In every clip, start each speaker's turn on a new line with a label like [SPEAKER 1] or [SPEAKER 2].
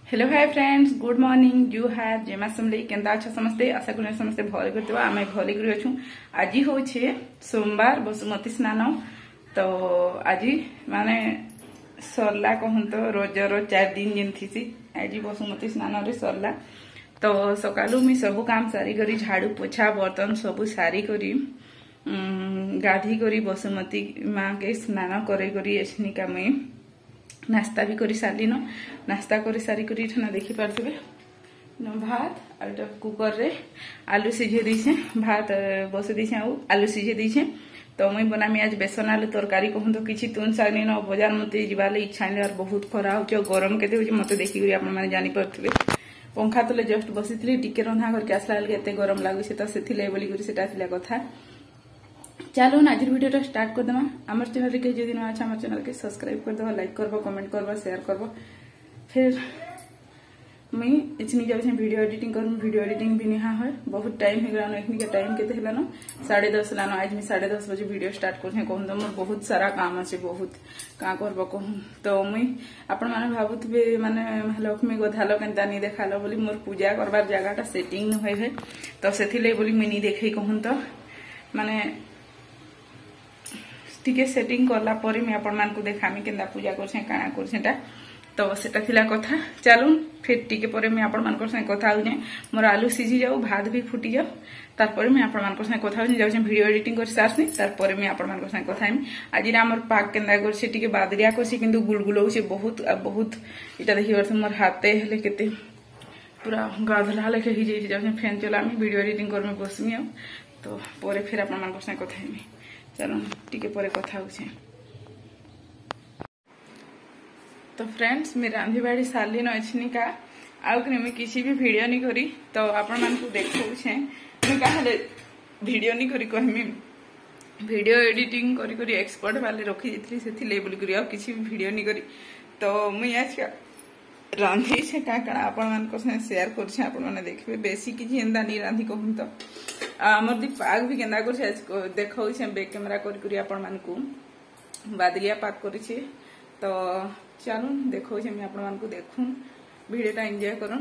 [SPEAKER 1] Hello hi friends good morning you have जेमा समले केंदा अच्छा समस्ते आशा करें समस्ते भले करथिबा आमे भले करी अछु। आज होछे सोमवार बसुमती स्नान तो आज माने सरला कहूं तो रोजर 4 दिन जेन थीसी आज बसुमती स्नान रे सरला। तो सकालू मी सब काम सारी करी झाड़ू पोछा बर्तन सब सारी करी गाधी करी बसुमती माँ के स्नान करे करी एछनिका मैं नास्ता भी करी सारी न नास्ता करी सारी करी ठना देखि पारथिबे भात आटा कुकर रे आलू सिझे दीछे भात बसे दीछे आलू सिझे दीछे। तो मुई बनामी आज बेसन आलू तरकारी कहूं तो किछि तुन सागनी न बाजार मते जिबाले इच्छा नै यार बहुत खरा होचे गरम केते होचे मते देखि करी आपन माने जानि पारथिबे। पंखा तले जस्ट बसितली टिके रंधा करके आसला बेले एते गरम लागुছে तो सेथिले बोली करी सेटा थिला कथा। चलो आज वीडियो स्टार्ट कर देमा। आमर चैनल के जदि न अच्छा आमर चैनल के सब्सक्राइब कर दो लाइक करबो कमेंट करबो शेयर करबो। फिर मैं इतनी जब वीडियो एडिटिंग करूँ वीडियो एडिटिंग भी नहीं है बहुत टाइम हो गया इतनी टाइम के हेलान 10:30 लान आज मैं 10:30 बजे वीडियो स्टार्ट कर कहूँ तो मोर बहुत सारा काम अच्छे बहुत क्या करब कहूँ। तो मुई आपण मैंने भावुवे माने लक्ष्मी गधाल केन्ता नहीं देखाल बोली मोर पूजा करबार जगह सेटिंग न हुए तो से बोली मुई नहीं देखे कहूँ तो माने टिके सेटिंग करला परे मैं आपण मान को देखामी केन्ता पूजा करछे काना करछेटा तो सेटा थिला कथा। चलून फिर टिके परे मैं आपण मानकर संग कथा हो मोर आलू सिझी जाऊ भात भी फुटी जाऊ तारपरे मैं आपण मानकर संग कथा हो जाऊ वीडियो एडिटिंग कर सारनी तारपरे मैं आपण मानकर संग कथा हेमी। आज हमर पाक केन्दा करछे टिके बादरिया करछे किंतु गुलगुल होछे बहुत बहुत इटा देखि परछ मोर हाथे हेले केते पूरा गाधला लेके ही जाई जाऊ फैन चलामी वीडियो एडिटिंग कर में बसमी तो परे फिर आपण मानकर संग कथा हेमी। चलो टिके परे कथा होछे। तो फ्रेंड्स मैं रांधी बाड़ी सारी न अच्छी का आउ कि मैं किसी भी वीडियो नहीं करी तो आपण मान को देखौछे मैं काहले वीडियो नहीं करी कहमी वीडियो एडिटिंग करी करी एक्सपर्ट वाले रखी जेतली सेथिले बोली करी आ किसी भी वीडियो नहीं करी। तो मैं आज रांधी छे का कणा आपण मान को शेयर करछे आपण माने देखबे बेसी किछि एंदा नहीं रांधी कहूं तो हमर दी पाग भी केंदा करछे देखौछे बैक कैमरा करी करी आपण मान को बादलिया पाक करिछे। तो चलो देखो मैं आपण मान को देखूं वीडियोटा एंजॉय करूं।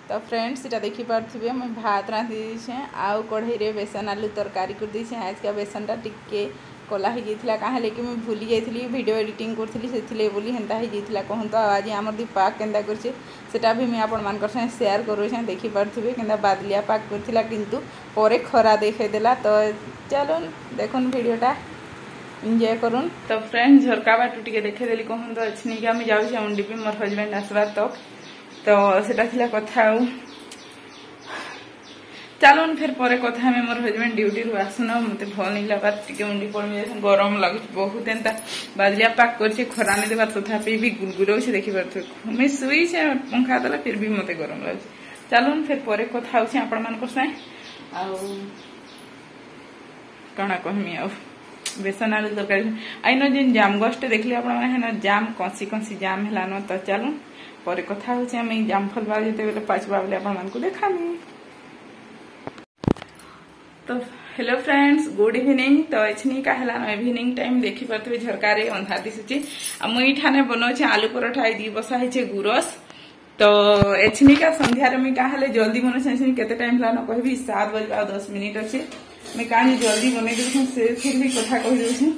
[SPEAKER 1] तो फ्रेंड्स इटा देखि पारथिबे मैं भात रांधि छे आउ कढ़ाई रे बेसन आलू तरकारी कर दी छे। आज का बेसनटा टिके कोला ही जेथिला काहे लेके मैं भूली जाइथिली वीडियो एडिटिंग करथिली सेथिले बोली हेंता ही जेथिला कहूं तो आज हमर दी पाक केंदा करछे सेटा भी मैं आपण मान कर शेयर करू छे देखि पारथिबे केंदा बादलिया पाक करथिला किंतु परे खरा देखे देला। तो चलो देखुन वीडियोटा एंजॉय करूँ। तो फ्रेंड झरका बाटू टिके देखे देली कहूँ तो अच्छी नहीं कि जाऊँ अंडी भी मोर हजबैंड आसबार तक तो सेटा थिला कथा चलो फिर परे कथा हमें मोर हजबैंड ड्यूटी रु आसन मत भल नहीं लगा टिके अंडी पड़े गरम लगुच बहुत एंता बादलिया पाक कर खरा नहीं देवा तथापि भी गुलगुल से देखी पार्थ मुझे शुई पंखा देला फिर भी मत गरम लगे। चलो फिर परे कथा हो आपण मान कणा कहमी आ बेसन आलू तरकारी आईन जेन जाम गस्ट देखली आप जाम कसी कसी जाम है तो चलो पर कथा हो जाम फल बाग जो पाचवा बेले आपको देखामी। तो हेलो फ्रेंड्स गुड इवनिंग। तो एछनी का है इवनिंग टाइम देखी पारे झरकार अंधार दिशुचे मुई ठाने बनाऊे आलू पराठा दी बसा है गुरस। तो एछनी का संध्यार मुई क्या जल्दी बनाऊे केते टाइम है कहबी 7 बजे 10 मिनिट अच्छे मैं कहानी जल्दी बन से फिर भी कथा कही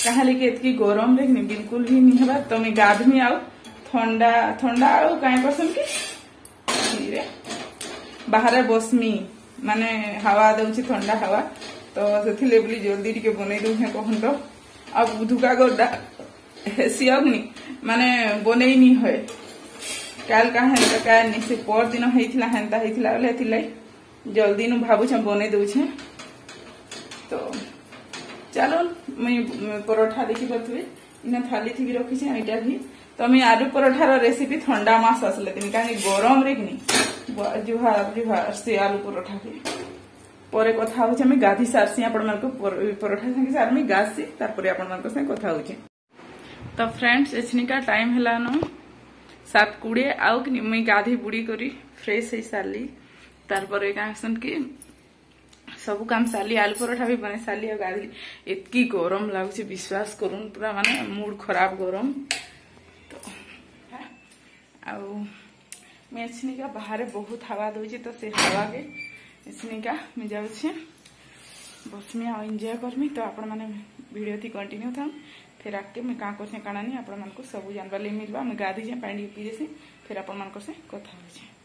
[SPEAKER 1] कहा लेकिन एतकी गरम लेकिन बिल्कुल भी नहीं है। तो मैं गाधमी आउ ठंडा ठंडा आउ कहीं पसंद कि बाहर बसमी माने हवा दउछि ठंडा हवा तो से बोली जल्दी टिके बनै दउ कहूँ तो अब धुका गोदा हेसी अग्नि माने बनै नहीं है काल कहा नहीं से पर दिन होता हेन्ता होता बोले जल्दी नु भावुछ बनै दउछे। तो चलो मैं परोठा देखी पारे इन थाली थी भी रखी इटा भी तो मैं आलू परोठार रेसिपी ठंडा मास आसले दिन कहीं गरम रे कि जुहार जुहार से आलू परोठा के परे कथा हो गाधी सारसी आपण परोठा संगे सार में गासी तारपरे आपण मान संगे कथा हो। तो फ्रेंड्स एछनी का टाइम है 7:20 आउ कि मुई गाधी बुड़ी करी फ्रेश हो सारी तारपरे कहसन कि सब काम साली आलू परोठा भी बने साली गाधी एतकी गरम लगुच विश्वास करूँ पूरा माने मूड खराब गरम तो आउ मेछनिका बाहर बहुत हवा दूचे तो से हवा के मेछनिका मैं जाऊँ बसमी आ एंजॉय करमी। तो आपण मैंने वीडियो थी कंटिन्यू था फिर आके मैं क्या कर काना नहीं आपण सब जानवा मिलवा। मैं गाधी जाए पानी पी देसी फिर आपण से कथा हो।